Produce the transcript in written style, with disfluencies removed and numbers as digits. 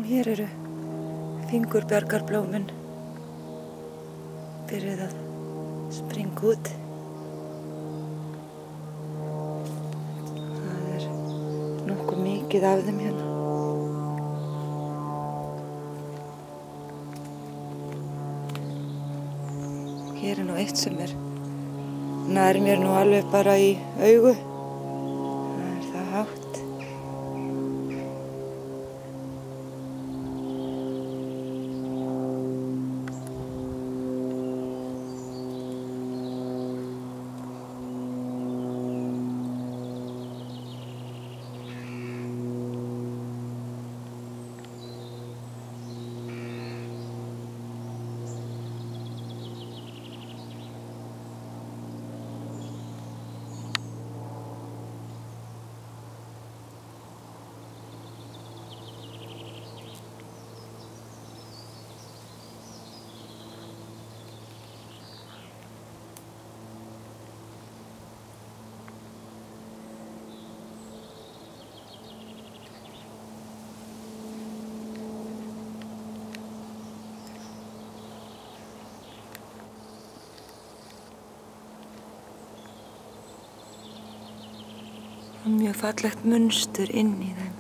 Hér eru fingurbjargarblómin byrjuð að springa út. Það er nokkuð mikið af þeim hérna. Hér er nú eitt sem nær mér nú alveg bara í augu. Það er það hátt. Mjög fallegt munstur inn í þeim.